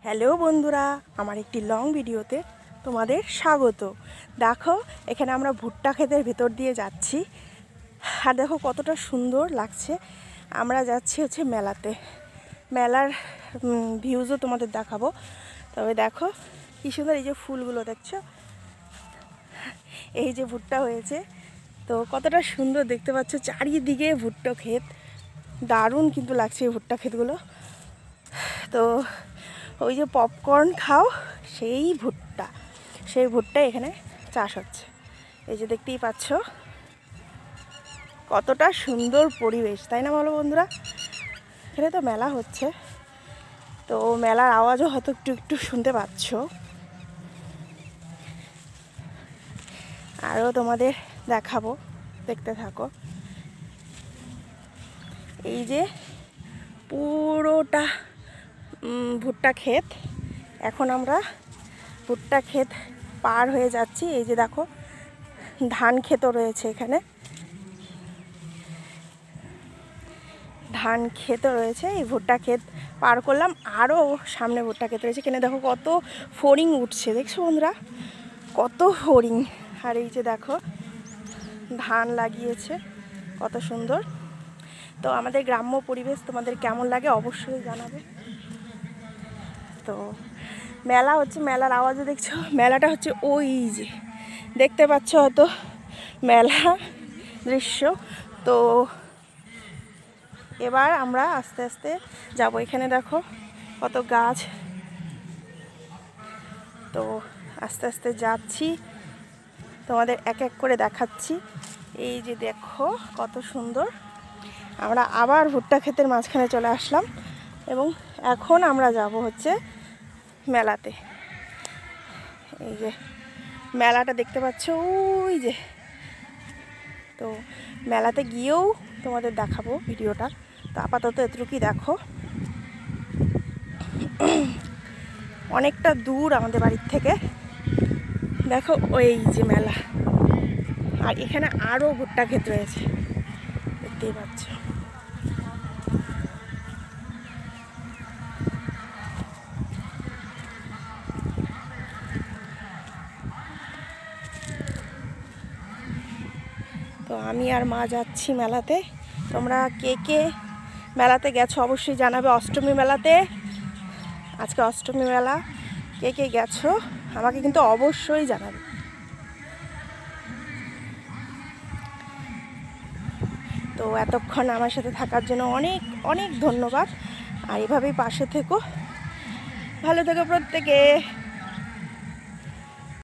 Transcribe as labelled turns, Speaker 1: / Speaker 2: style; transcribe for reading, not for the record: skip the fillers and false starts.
Speaker 1: Hello বন্ধুরা, আমার একটি লং ভিডিওতে তোমাদের স্বাগত। দেখো, এখানে আমরা ভুট্টা ক্ষেতের ভেতর দিয়ে যাচ্ছি, আর দেখো কতটা সুন্দর লাগছে। আমরা যাচ্ছি হচ্ছে মেলাতে। মেলার ভিউজও তোমাদের দেখাবো। তবে দেখো কী সুন্দর, এই যে ফুলগুলো দেখছো, এই যে ভুট্টা হয়েছে, তো কতটা সুন্দর দেখতে পাচ্ছ। চারিদিকে ভুট্টা ক্ষেত, দারুণ কিন্তু লাগছে এই ভুট্টা ক্ষেতগুলো। তো ওই যে পপকর্ন খাও, সেই ভুট্টা এখানে চাষ হচ্ছে। এই যে দেখতেই পাচ্ছ কতটা সুন্দর পরিবেশ, তাই না বলো বন্ধুরা? এখানে তো মেলা হচ্ছে, তো মেলার আওয়াজও হয়তো একটু একটু শুনতে পাচ্ছ। আরও তোমাদের দেখাবো, দেখতে থাকো। এই যে পুরোটা ভুট্টা ক্ষেত। এখন আমরা ভুট্টা ক্ষেত পার হয়ে যাচ্ছি। এই যে দেখো ধান ক্ষেতও রয়েছে, এখানে ধান ক্ষেতও রয়েছে। এই ভুট্টা ক্ষেত পার করলাম, আরও সামনে ভুট্টা ক্ষেত রয়েছে। এখানে দেখো কত ফড়িং উঠছে, দেখছো বন্ধুরা, কত ফড়িং। আর এই যে দেখো ধান লাগিয়েছে, কত সুন্দর। তো আমাদের গ্রাম্য পরিবেশ তোমাদের কেমন লাগে অবশ্যই জানাবে। তো মেলা হচ্ছে, মেলার আওয়াজও দেখছো। মেলাটা হচ্ছে ওই যে দেখতে পাচ্ছ হয়তো মেলা দৃশ্য। তো এবার আমরা আস্তে আস্তে যাব। এখানে দেখো কত গাছ, তো আস্তে আস্তে যাচ্ছি, তোমাদের এক এক করে দেখাচ্ছি। এই যে দেখো কত সুন্দর। আমরা আবার ভুট্টা ক্ষেতের মাঝখানে চলে আসলাম, এবং এখন আমরা যাব হচ্ছে মেলাতে। এই যে মেলাটা দেখতে পাচ্ছ ওই যে, তো মেলাতে গিয়েও তোমাদের দেখাবো ভিডিওটা। তো আপাতত এতটুকুই দেখো। অনেকটা দূর আমাদের বাড়ির থেকে, দেখো ওই যে মেলা। আর এখানে আরও ভুট্টা ক্ষেত রয়েছে, দেখতেই পাচ্ছ। তো আমি আর মা যাচ্ছি মেলাতে। তোমরা কে কে মেলাতে গেছো অবশ্যই জানাবে। অষ্টমী মেলাতে, আজকে অষ্টমী মেলা, কে কে গেছো আমাকে কিন্তু অবশ্যই জানাবে। তো এতক্ষণ আমার সাথে থাকার জন্য অনেক অনেক ধন্যবাদ। আর এভাবেই পাশে থেকো, ভালো থেকো প্রত্যেকে।